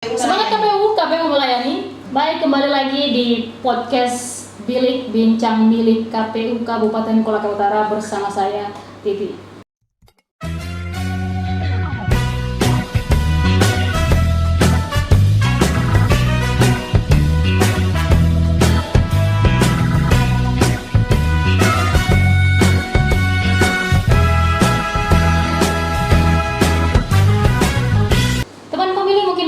Semangat KPU melayani. Baik, kembali lagi di podcast Bilik Bincang Milik KPU Kabupaten Kolaka Utara bersama saya, Titi.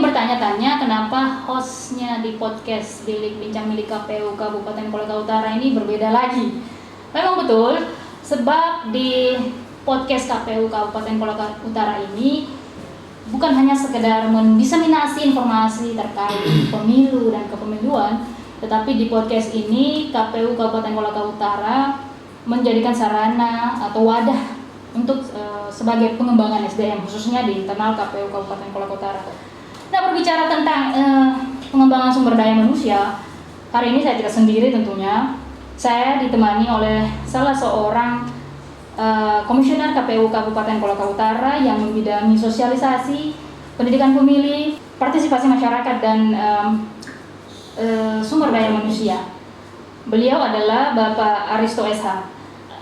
Bertanya-tanya kenapa hostnya di podcast Bilik Bincang Milik KPU Kabupaten Kolaka Utara ini berbeda lagi. Memang betul, sebab di podcast KPU Kabupaten Kolaka Utara ini bukan hanya sekedar mendiseminasi informasi terkait pemilu dan kepemiluan, tetapi di podcast ini KPU Kabupaten Kolaka Utara menjadikan sarana atau wadah untuk sebagai pengembangan SDM khususnya di internal KPU Kabupaten Kolaka Utara. Nah, berbicara tentang pengembangan sumber daya manusia, hari ini saya tidak sendiri tentunya. Saya ditemani oleh salah seorang komisioner KPU Kabupaten Kolaka Utara yang membidangi sosialisasi, pendidikan pemilih, partisipasi masyarakat, dan sumber daya manusia. Beliau adalah Bapak Aristo SH.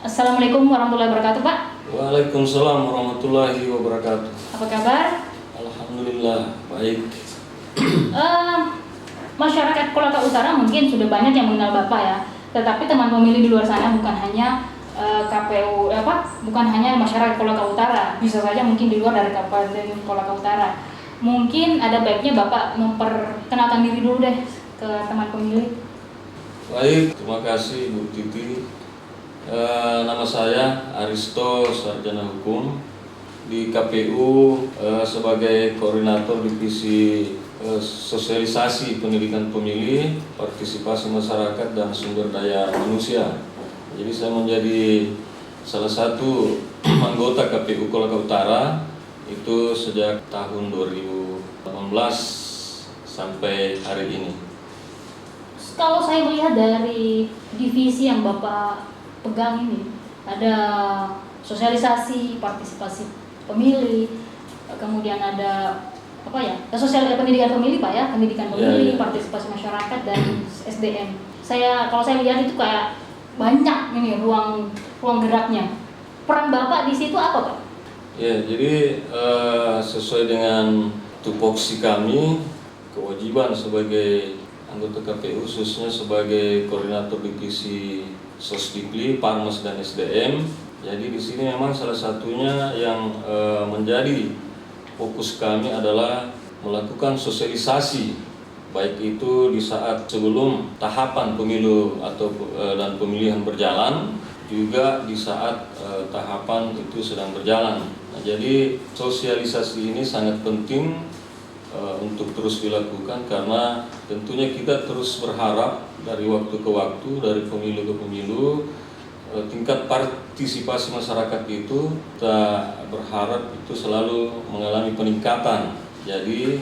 Assalamualaikum warahmatullahi wabarakatuh, Pak. Waalaikumsalam warahmatullahi wabarakatuh. Apa kabar? Alhamdulillah, baik. Masyarakat Kolaka Utara mungkin sudah banyak yang mengenal Bapak ya. Tetapi teman pemilih di luar sana bukan hanya bukan hanya masyarakat Kolaka Utara, bisa saja mungkin di luar dari Kabupaten Kolaka Utara. Mungkin ada baiknya Bapak memperkenalkan diri dulu deh ke teman pemilih. Baik, terima kasih Bu Titi. Nama saya Aristo, sarjana hukum di KPU sebagai koordinator divisi sosialisasi pendidikan pemilih, partisipasi masyarakat, dan sumber daya manusia. Jadi saya menjadi salah satu anggota KPU Kolaka Utara itu sejak tahun 2018 sampai hari ini. Kalau saya melihat dari divisi yang Bapak pegang ini, ada sosialisasi, partisipasi pemilih, kemudian ada pendidikan pemilih, Pak ya, pendidikan pemilih, partisipasi masyarakat, dan SDM. Kalau saya lihat itu kayak banyak ini ruang geraknya. Peran Bapak di situ apa, Pak? Ya, jadi sesuai dengan tupoksi kami, kewajiban sebagai anggota KPU khususnya sebagai koordinator divisi Sosdikli, Parmas, dan SDM. Jadi di sini memang salah satunya yang menjadi fokus kami adalah melakukan sosialisasi, baik itu di saat sebelum tahapan pemilu dan pemilihan berjalan, juga di saat tahapan itu sedang berjalan. Nah, jadi sosialisasi ini sangat penting untuk terus dilakukan karena tentunya kita terus berharap dari waktu ke waktu, dari pemilu ke pemilu, tingkat partisipasi masyarakat itu kita berharap itu selalu mengalami peningkatan. Jadi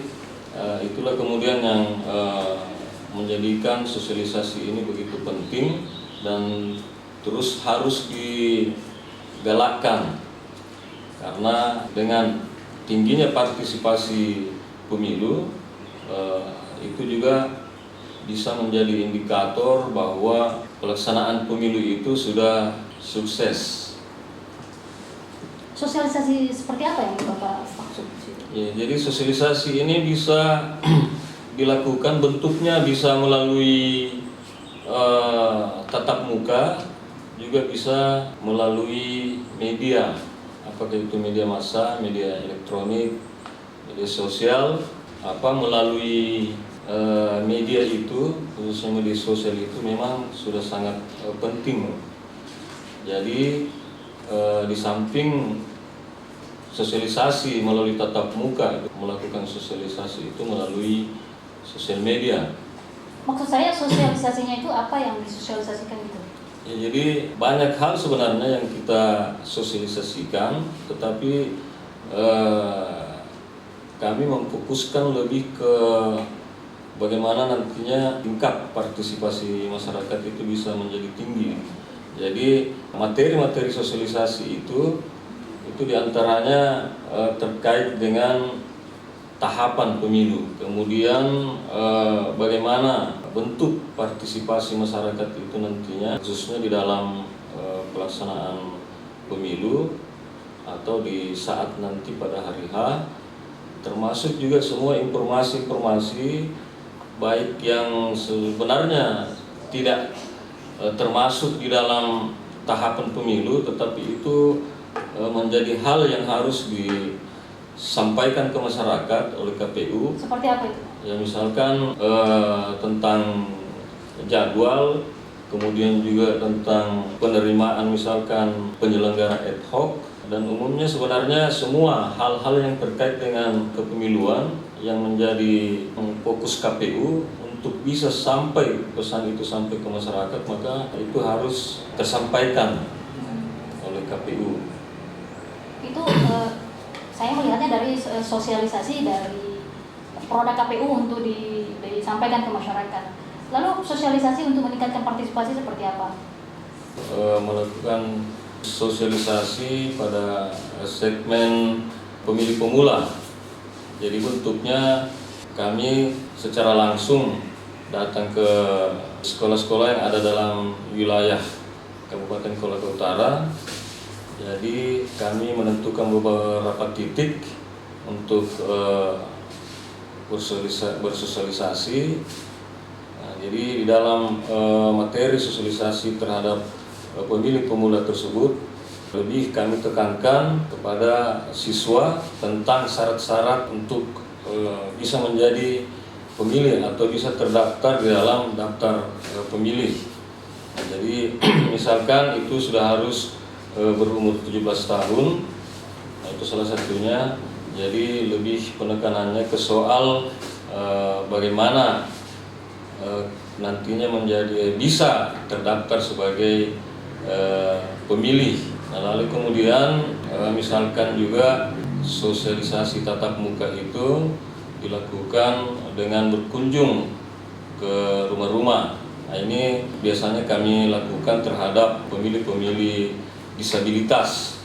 itulah kemudian yang menjadikan sosialisasi ini begitu penting dan terus harus digalakkan, karena dengan tingginya partisipasi pemilu itu juga bisa menjadi indikator bahwa pelaksanaan pemilu itu sudah sukses. Sosialisasi seperti apa yang Bapak maksud? Ya, jadi sosialisasi ini bisa dilakukan, bentuknya bisa melalui tatap muka, juga bisa melalui media, apakah itu media massa, media elektronik, media sosial, melalui media itu, khususnya media sosial itu memang sudah sangat penting. Jadi di samping sosialisasi melalui tatap muka, melakukan sosialisasi itu melalui sosial media. Maksud saya sosialisasinya itu apa yang disosialisasikan itu? Ya, jadi banyak hal sebenarnya yang kita sosialisasikan, tetapi kami memfokuskan lebih ke bagaimana nantinya tingkat partisipasi masyarakat itu bisa menjadi tinggi. Jadi materi-materi sosialisasi itu diantaranya terkait dengan tahapan pemilu, kemudian bagaimana bentuk partisipasi masyarakat itu nantinya, khususnya di dalam pelaksanaan pemilu atau di saat nanti pada hari H, termasuk juga semua informasi-informasi baik yang sebenarnya tidak termasuk di dalam tahapan pemilu, tetapi itu menjadi hal yang harus disampaikan ke masyarakat oleh KPU. Seperti apa itu? Ya, misalkan tentang jadwal, kemudian juga tentang penerimaan misalkan penyelenggara ad hoc, dan umumnya sebenarnya semua hal-hal yang terkait dengan kepemiluan yang menjadi fokus KPU untuk bisa sampai pesan itu sampai ke masyarakat, maka itu harus tersampaikan oleh KPU. Itu saya melihatnya dari sosialisasi dari produk KPU untuk disampaikan ke masyarakat. Lalu sosialisasi untuk meningkatkan partisipasi seperti apa? Melakukan sosialisasi pada segmen pemilih pemula. Jadi bentuknya kami secara langsung datang ke sekolah-sekolah yang ada dalam wilayah Kabupaten Kolaka Utara. Jadi kami menentukan beberapa titik untuk bersosialisasi. Nah, jadi di dalam materi sosialisasi terhadap pemilih pemula tersebut, lebih kami tekankan kepada siswa tentang syarat-syarat untuk bisa menjadi pemilih atau bisa terdaftar di dalam daftar pemilih. Nah, jadi misalkan itu sudah harus berumur 17 tahun, nah, itu salah satunya. Jadi lebih penekanannya ke soal bagaimana nantinya menjadi bisa terdaftar sebagai pemilih. Nah, lalu kemudian misalkan juga sosialisasi tatap muka itu dilakukan dengan berkunjung ke rumah-rumah. Nah, ini biasanya kami lakukan terhadap pemilih-pemilih disabilitas.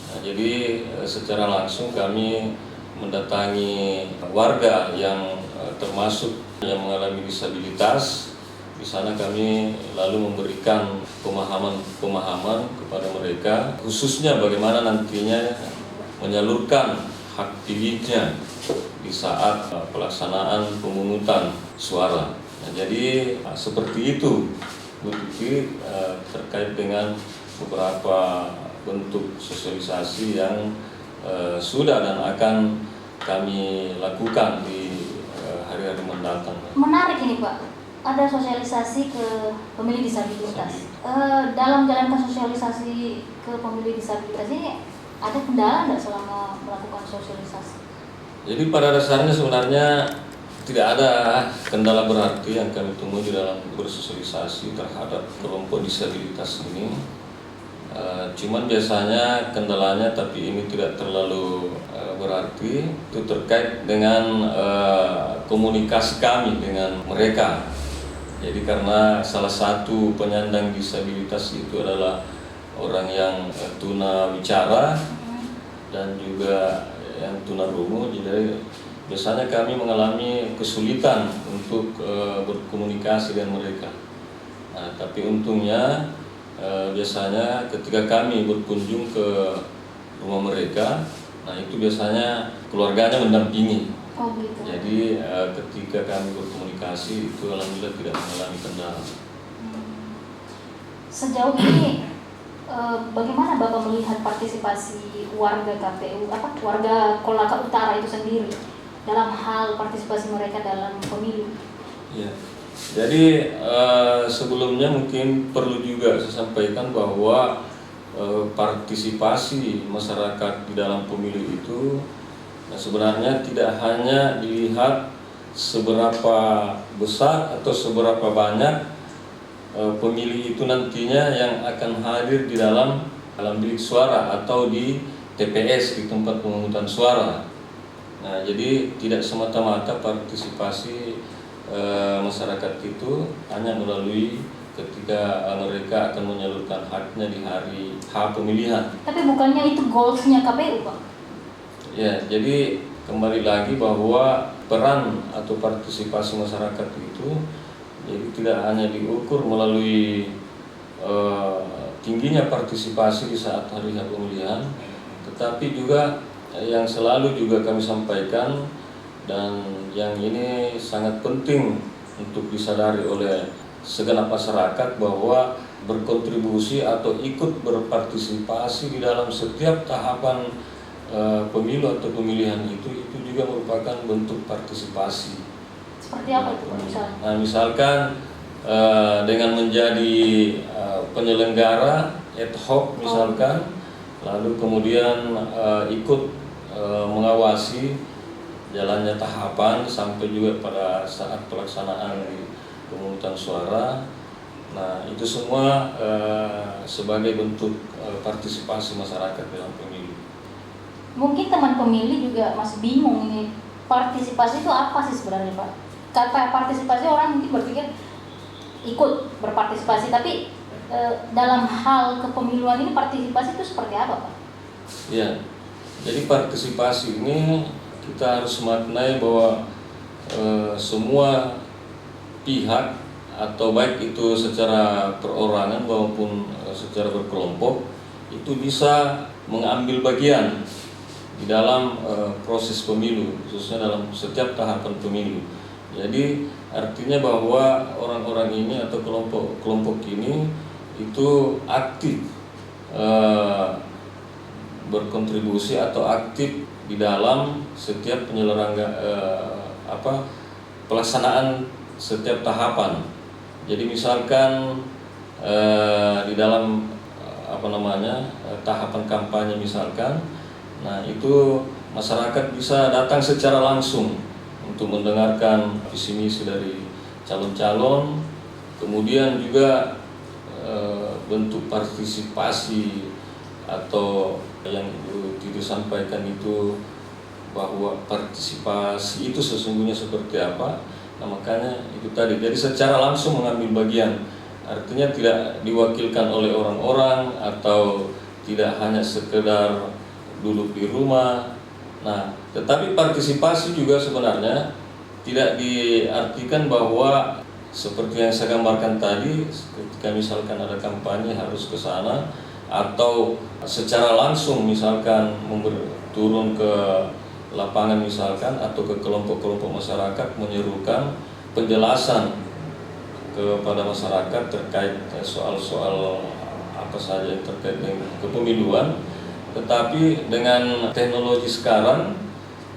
Nah, jadi secara langsung kami mendatangi warga yang termasuk yang mengalami disabilitas. Di sana kami lalu memberikan pemahaman kepada mereka, khususnya bagaimana nantinya menyalurkan hak pilihnya di saat pelaksanaan pemungutan suara. Nah, jadi seperti itu Bu Titi terkait dengan beberapa bentuk sosialisasi yang sudah dan akan kami lakukan di hari-hari mendatang. Menarik ini Pak. Ada sosialisasi ke pemilih disabilitas. Dalam menjalankan sosialisasi ke pemilih disabilitas ini ada kendala nggak selama melakukan sosialisasi? Jadi pada dasarnya sebenarnya tidak ada kendala berarti yang kami temui di dalam bersosialisasi terhadap kelompok disabilitas ini. Cuman biasanya kendalanya, tapi ini tidak terlalu berarti, itu terkait dengan komunikasi kami dengan mereka. Jadi karena salah satu penyandang disabilitas itu adalah orang yang tunawicara dan juga yang tunarungu, jadi biasanya kami mengalami kesulitan untuk berkomunikasi dengan mereka. Nah, tapi untungnya biasanya ketika kami berkunjung ke rumah mereka, nah itu biasanya keluarganya mendampingi. Oh gitu. Jadi ketika kami berkomunikasi itu alhamdulillah tidak mengalami kendala. Sejauh ini bagaimana Bapak melihat partisipasi warga KPU, warga Kolaka Utara itu sendiri dalam hal partisipasi mereka dalam pemilu? Ya. Jadi sebelumnya mungkin perlu juga saya sampaikan bahwa partisipasi masyarakat di dalam pemilu itu sebenarnya tidak hanya dilihat seberapa besar atau seberapa banyak pemilih itu nantinya yang akan hadir di dalam bilik suara atau di TPS, di tempat pemungutan suara. Nah, jadi tidak semata-mata partisipasi masyarakat itu hanya melalui ketika mereka akan menyalurkan haknya di hari H pemilihan. Tapi bukannya itu goalsnya KPU, Pak? Ya, jadi kembali lagi bahwa peran atau partisipasi masyarakat itu jadi tidak hanya diukur melalui tingginya partisipasi di saat hari pemilihan, tetapi juga yang selalu juga kami sampaikan dan yang ini sangat penting untuk disadari oleh segenap masyarakat bahwa berkontribusi atau ikut berpartisipasi di dalam setiap tahapan pemilu atau pemilihan itu juga merupakan bentuk partisipasi. Seperti apa itu Pak misalnya? Nah, misalkan dengan menjadi penyelenggara ad hoc misalkan, lalu kemudian ikut mengawasi jalannya tahapan sampai juga pada saat pelaksanaan di pemungutan suara. Nah, itu semua sebagai bentuk partisipasi masyarakat dalam pemilu. Mungkin teman pemilih juga masih bingung nih, partisipasi itu apa sih sebenarnya Pak? Kata partisipasi orang mungkin berpikir ikut berpartisipasi, tapi dalam hal kepemiluan ini partisipasi itu seperti apa Pak? Ya, jadi partisipasi ini kita harus maknai bahwa semua pihak atau baik itu secara perorangan maupun secara berkelompok itu bisa mengambil bagian di dalam proses pemilu, khususnya dalam setiap tahapan pemilu. Jadi artinya bahwa orang-orang ini atau kelompok ini itu aktif berkontribusi atau aktif di dalam setiap pelaksanaan setiap tahapan. Jadi misalkan di dalam tahapan kampanye misalkan, nah itu masyarakat bisa datang secara langsung untuk mendengarkan visi misi dari calon-calon, kemudian juga bentuk partisipasi atau yang disampaikan itu bahwa partisipasi itu sesungguhnya seperti apa. Nah, makanya itu tadi, jadi secara langsung mengambil bagian, artinya tidak diwakilkan oleh orang-orang atau tidak hanya sekedar duduk di rumah. Nah, tetapi partisipasi juga sebenarnya tidak diartikan bahwa seperti yang saya gambarkan tadi, ketika misalkan ada kampanye harus ke sana, atau secara langsung misalkan turun ke lapangan misalkan atau ke kelompok-kelompok masyarakat menyerukan penjelasan kepada masyarakat terkait soal-soal apa saja yang terkait dengan kepemiluan. Tetapi dengan teknologi sekarang,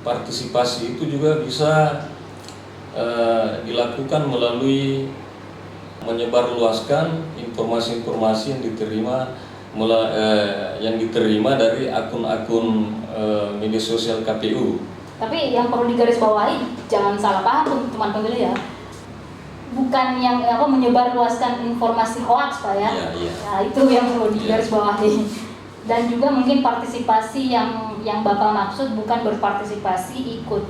partisipasi itu juga bisa dilakukan melalui menyebarluaskan informasi-informasi yang diterima dari akun-akun media sosial KPU. Tapi yang perlu digarisbawahi, jangan salah paham teman pemilih ya, bukan yang menyebarluaskan informasi hoax Pak ya. Iya. Nah, itu yang perlu digarisbawahi. Dan juga mungkin partisipasi yang Bapak maksud bukan berpartisipasi ikut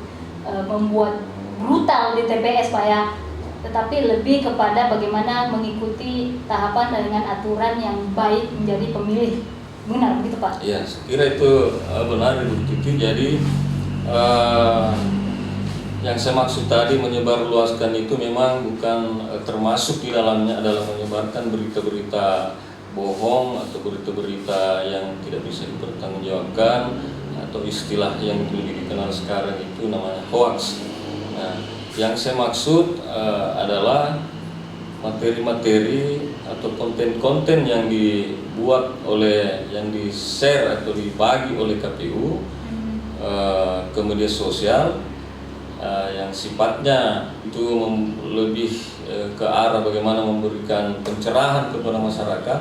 membuat brutal di TPS Pak ya, tetapi lebih kepada bagaimana mengikuti tahapan dengan aturan yang baik menjadi pemilih. Benar begitu Pak? Ya, saya kira itu benar Ibu Titi. Jadi yang saya maksud tadi menyebarluaskan itu memang bukan termasuk di dalamnya adalah menyebarkan berita-berita bohong atau berita-berita yang tidak bisa dipertanggungjawabkan, atau istilah yang lebih dikenal sekarang itu namanya hoax. Nah, yang saya maksud adalah materi-materi atau konten-konten yang dibuat yang di-share atau dibagi oleh KPU ke media sosial yang sifatnya itu lebih ke arah bagaimana memberikan pencerahan kepada masyarakat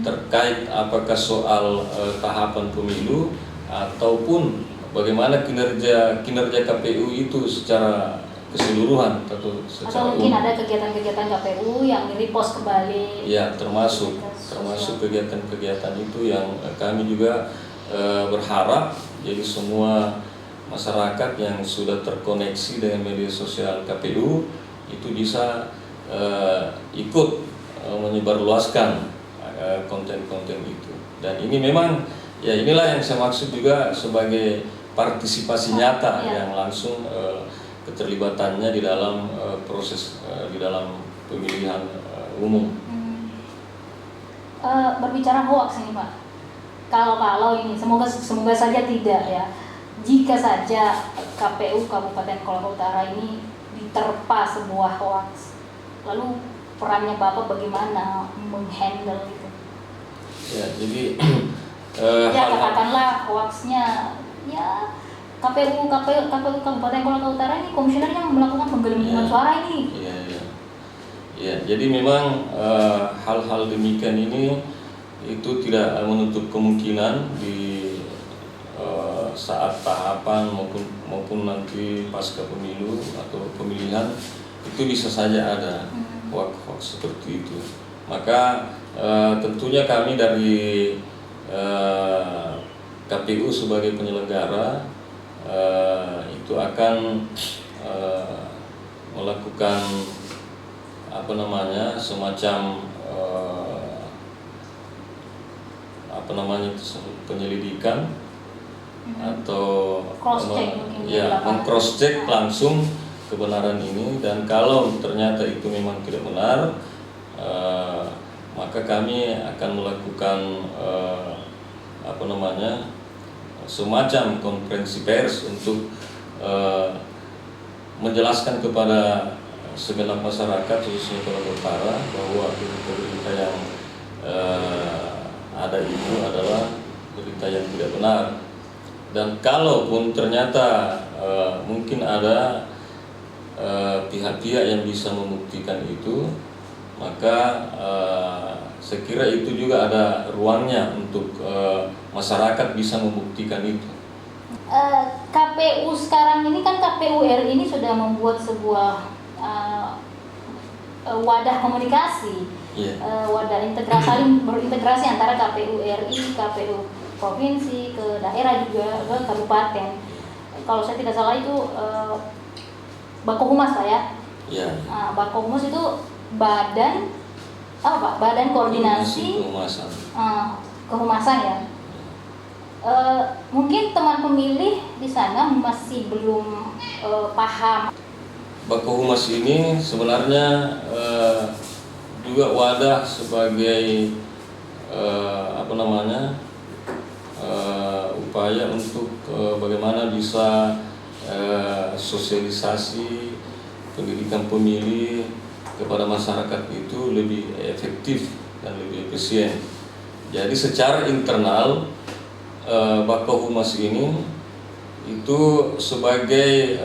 terkait apakah soal tahapan pemilu ataupun bagaimana kinerja KPU itu secara keseluruhan atau secara mungkin ada kegiatan-kegiatan KPU yang di-repost kembali. Ya, termasuk kegiatan-kegiatan itu yang kami juga berharap jadi semua masyarakat yang sudah terkoneksi dengan media sosial KPU itu bisa ikut menyebarluaskan konten-konten itu. Dan ini memang ya inilah yang saya maksud juga sebagai partisipasi nyata Iya. yang langsung keterlibatannya di dalam proses di dalam pemilihan umum. Berbicara hoax ini Pak, kalau ini semoga saja tidak ya. Jika saja KPU Kabupaten Kolaka Utara ini diterpa sebuah hoax, lalu perannya Bapak bagaimana menghandle itu? Ya, jadi Ya katakanlah hoaxnya ya KPU Kabupaten Kolaka Utara ini komisionernya melakukan penggelembungan suara ini. Ya, jadi memang hal-hal demikian ini itu tidak menutup kemungkinan di saat tahapan maupun nanti pasca pemilu atau pemilihan itu bisa saja ada hoax seperti itu. Maka tentunya kami dari KPU sebagai penyelenggara itu akan melakukan semacam penyelidikan atau meng-cross check langsung kebenaran ini, dan kalau ternyata itu memang tidak benar, maka kami akan melakukan semacam konferensi pers untuk menjelaskan kepada segenap masyarakat khususnya Kolaka Utara bahwa berita yang ada itu adalah berita yang tidak benar. Dan kalaupun ternyata mungkin ada pihak-pihak yang bisa membuktikan itu, maka saya kira itu juga ada ruangnya untuk masyarakat bisa membuktikan itu. KPU sekarang ini kan KPU RI ini sudah membuat sebuah wadah komunikasi, wadah saling berintegrasi antara KPU RI, KPU provinsi, ke daerah juga, ke kabupaten. Kalau saya tidak salah itu Bakohumas Pak ya? Iya. Bakohumas itu badan badan koordinasi kehumasan ya. Mungkin teman pemilih di sana masih belum paham. Bakohumas ini sebenarnya juga wadah sebagai upaya untuk bagaimana bisa sosialisasi pendidikan pemilih kepada masyarakat itu lebih efektif dan lebih efisien. Jadi secara internal Bakohumas ini itu sebagai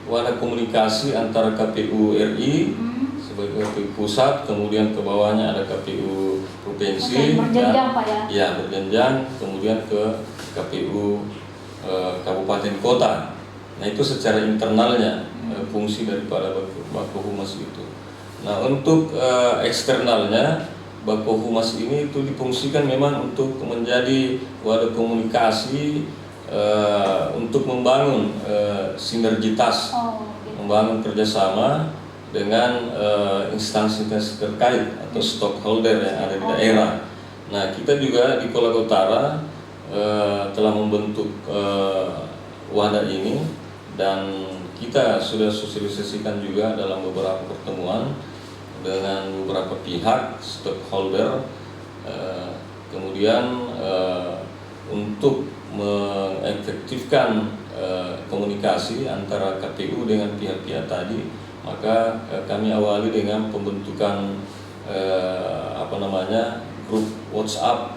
wadah komunikasi antara KPU RI sebagai KPU pusat, kemudian ke bawahnya ada KPU provinsi, berjenjang Pak ya? Ya, berjenjang, kemudian ke KPU kabupaten kota. Nah, itu secara internalnya fungsi daripada Bakohumas itu. Nah, untuk eksternalnya Bakohumas ini itu difungsikan memang untuk menjadi wadah komunikasi untuk membangun sinergitas, membangun kerjasama dengan instansi terkait atau stakeholder yang ada di daerah. Nah, kita juga di Kolaka Utara telah membentuk wadah ini, dan kita sudah sosialisasikan juga dalam beberapa pertemuan dengan beberapa pihak stakeholder, kemudian untuk mengefektifkan komunikasi antara KPU dengan pihak-pihak tadi, maka kami awali dengan pembentukan grup WhatsApp.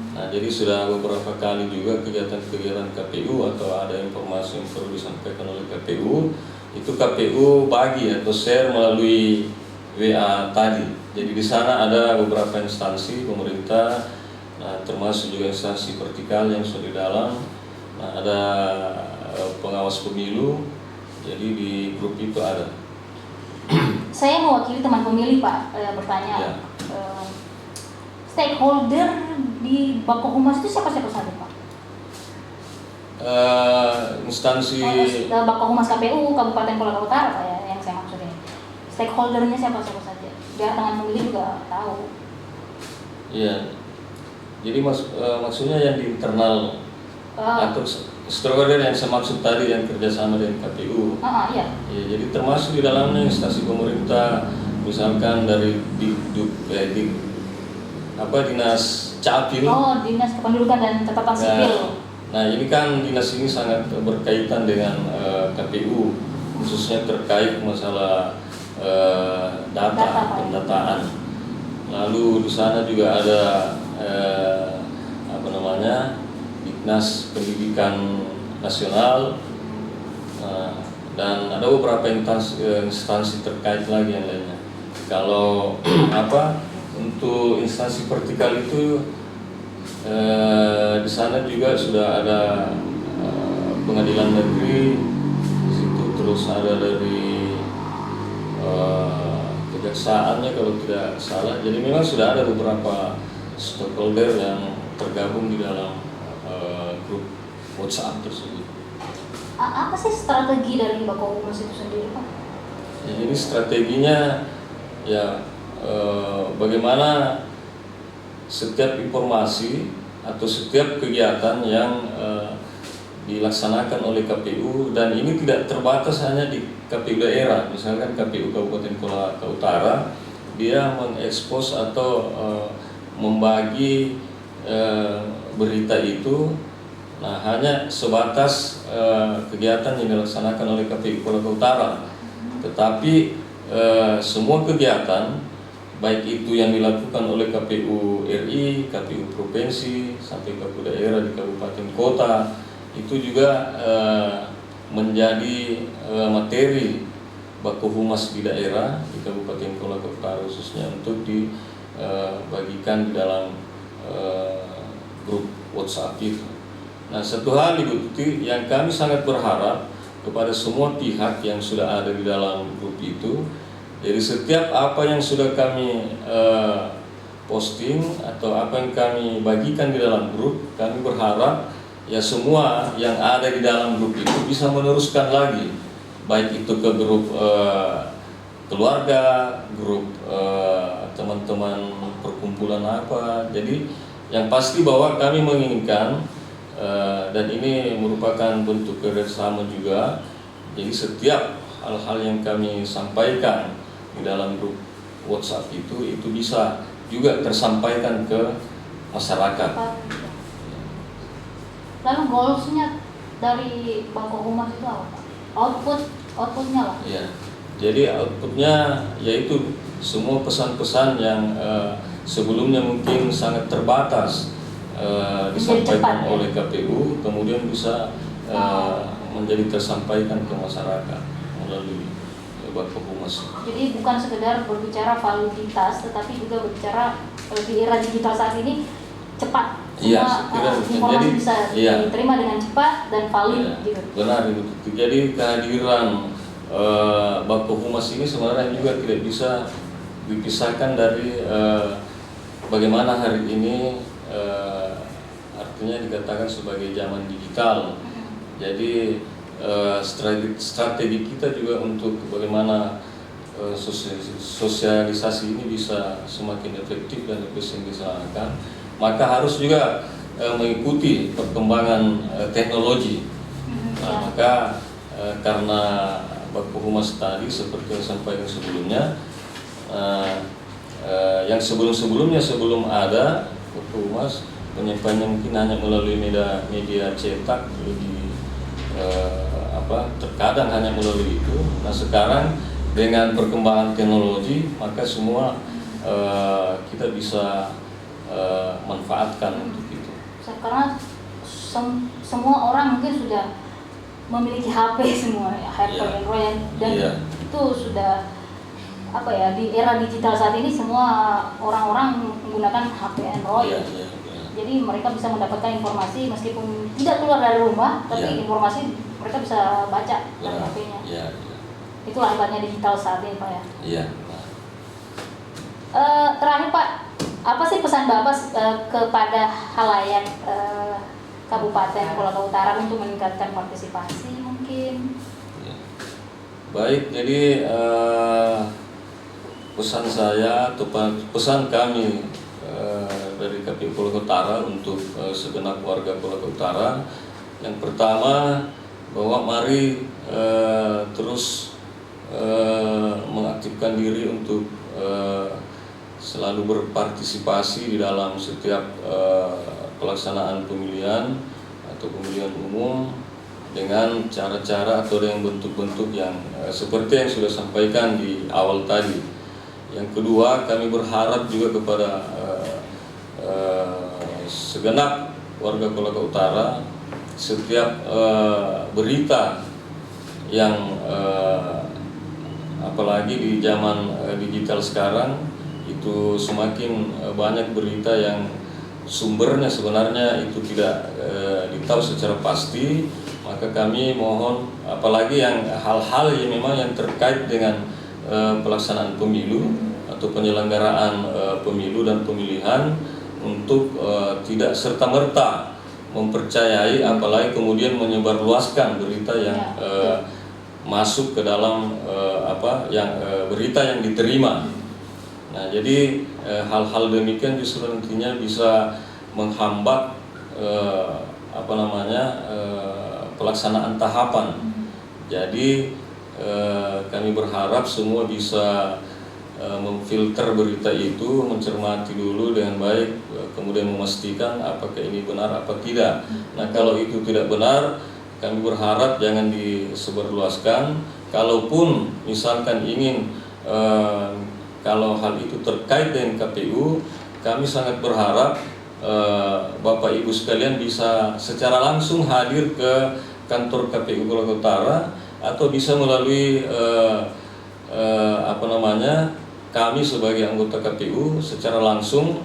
Nah, jadi sudah beberapa kali juga kegiatan-kegiatan KPU atau ada informasi yang perlu disampaikan oleh KPU, itu KPU bagi atau share melalui WA tadi. Jadi di sana ada beberapa instansi pemerintah, nah, termasuk juga instansi vertikal yang sudah di dalam. Nah, ada pengawas pemilu. Jadi di grup itu ada. Saya mewakili teman pemilih Pak, bertanya. Ya. Stakeholder di Bakohumas itu siapa-siapa saja Pak? Instansi Bakohumas KPU Kabupaten Kolaka Utara Pak ya, yang saya maksud ini. Stakeholdernya siapa-siapa saja, biar teman pemilih juga tahu. Iya. Jadi maksudnya yang di internal atau stakeholder yang saya maksud tadi yang kerjasama dengan KPU. Iya. Ya, jadi termasuk di dalamnya instansi pemerintah, misalkan dari Dinas Capil. Dinas Kependudukan dan Catatan Sipil. Nah, ini kan dinas ini sangat berkaitan dengan KPU, khususnya terkait masalah data, pendataan. Lalu di sana juga ada Dinas Pendidikan Nasional, dan ada beberapa instansi terkait lagi yang lainnya. Kalau untuk instansi vertikal itu di sana juga sudah ada pengadilan negeri di situ, terus ada dari kejaksaannya kalau tidak salah. Jadi memang sudah ada beberapa stakeholder yang tergabung di dalam grup WhatsApp tersebut. Apa sih strategi dari Bakohumas itu sendiri, Pak? Ya, jadi strateginya ya bagaimana setiap informasi atau setiap kegiatan yang dilaksanakan oleh KPU, dan ini tidak terbatas hanya di KPU daerah. Misalkan KPU Kabupaten Kolaka Utara, dia mengekspos atau membagi berita itu, nah hanya sebatas kegiatan yang dilaksanakan oleh KPU Kolaka Utara, tetapi semua kegiatan baik itu yang dilakukan oleh KPU RI, KPU provinsi, sampai KPU daerah di kabupaten kota, itu juga menjadi materi Bakohumas di daerah di Kabupaten Kolaka Utara khususnya untuk dibagikan di dalam grup WhatsApp itu. Nah, satu hal Ibu Tuti yang kami sangat berharap kepada semua pihak yang sudah ada di dalam grup itu. Jadi setiap apa yang sudah kami posting atau apa yang kami bagikan di dalam grup, kami berharap ya semua yang ada di dalam grup itu bisa meneruskan lagi, baik itu ke grup keluarga, grup teman-teman perkumpulan apa. Jadi yang pasti bahwa kami menginginkan dan ini merupakan bentuk kerjasama juga. Jadi setiap hal-hal yang kami sampaikan di dalam grup WhatsApp itu bisa juga tersampaikan ke masyarakat. Lalu goalsnya dari Bakohumas itu apa, Pak? Outputnya lah. Ya, jadi outputnya yaitu semua pesan-pesan yang sebelumnya mungkin sangat terbatas disampaikan oleh KPU, kemudian bisa menjadi tersampaikan ke masyarakat melalui Bakohumas. Jadi bukan sekedar berbicara validitas, tetapi juga berbicara di era digital saat ini cepat. Semua informasi bisa diterima dengan cepat dan valid gitu. Benar itu. Jadi kehadiran Bakohumas ini sebenarnya juga tidak bisa dipisahkan dari bagaimana hari ini artinya dikatakan sebagai zaman digital. Jadi strategi kita juga untuk bagaimana sosialisasi ini bisa semakin efektif dan efisien dilaksanakan, maka harus juga mengikuti perkembangan teknologi. Nah, maka karena Bakohumas tadi seperti yang sampaikan sebelumnya, yang sebelum-sebelumnya sebelum ada Bakohumas, penyampaiannya mungkin hanya melalui media cetak, terkadang hanya melalui itu. Nah, sekarang dengan perkembangan teknologi, maka semua kita bisa manfaatkan untuk itu. Karena semua orang mungkin sudah memiliki HP semua, Android, dan itu sudah di era digital saat ini semua orang-orang menggunakan HP Android. Jadi mereka bisa mendapatkan informasi meskipun tidak keluar dari rumah, tapi informasi mereka bisa baca dari HP-nya. Itulah hebatnya digital saat ini, Pak ya. Terakhir Pak, apa sih pesan Bapak kepada halayak Kabupaten Kolaka Utara untuk meningkatkan partisipasi mungkin? Baik, jadi pesan saya atau pesan kami dari KPU Kolaka Utara untuk segenap warga Kolaka Utara, Yang pertama, bahwa mari terus mengaktifkan diri untuk selalu berpartisipasi di dalam setiap pelaksanaan pemilihan atau pemilihan umum dengan cara-cara atau dengan bentuk-bentuk yang seperti yang sudah sampaikan di awal tadi. Yang kedua, kami berharap juga kepada segenap warga Kolaka Utara, setiap berita yang apalagi di zaman digital sekarang itu semakin banyak berita yang sumbernya sebenarnya itu tidak ditahu secara pasti, maka kami mohon apalagi yang hal-hal yang memang yang terkait dengan pelaksanaan pemilu atau penyelenggaraan pemilu dan pemilihan untuk tidak serta-merta mempercayai apalagi kemudian menyebarluaskan berita yang masuk ke dalam berita yang diterima. Nah, jadi hal-hal demikian justru nantinya bisa menghambat pelaksanaan tahapan. Jadi kami berharap semua bisa memfilter berita itu, mencermati dulu dengan baik, kemudian memastikan apakah ini benar apa tidak. Nah, kalau itu tidak benar, kami berharap jangan disebarluaskan. Kalaupun misalkan ingin kalau hal itu terkait dengan KPU, kami sangat berharap Bapak Ibu sekalian bisa secara langsung hadir ke kantor KPU Kolaka Utara atau bisa melalui kami sebagai anggota KPU secara langsung,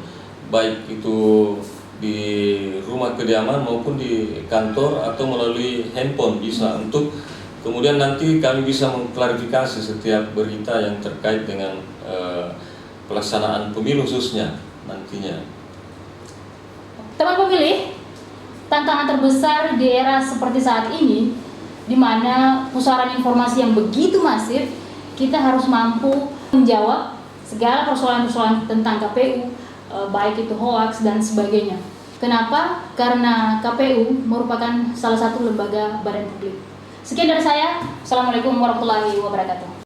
baik itu di rumah kediaman maupun di kantor atau melalui handphone bisa, untuk kemudian nanti kami bisa mengklarifikasi setiap berita yang terkait dengan pelaksanaan pemilu khususnya nantinya. Teman pemilih, tantangan terbesar di era seperti saat ini, di mana pusaran informasi yang begitu masif, kita harus mampu menjawab segala persoalan-persoalan tentang KPU, baik itu hoaks dan sebagainya. Kenapa? Karena KPU merupakan salah satu lembaga badan publik. Sekian dari saya. Assalamualaikum warahmatullahi wabarakatuh.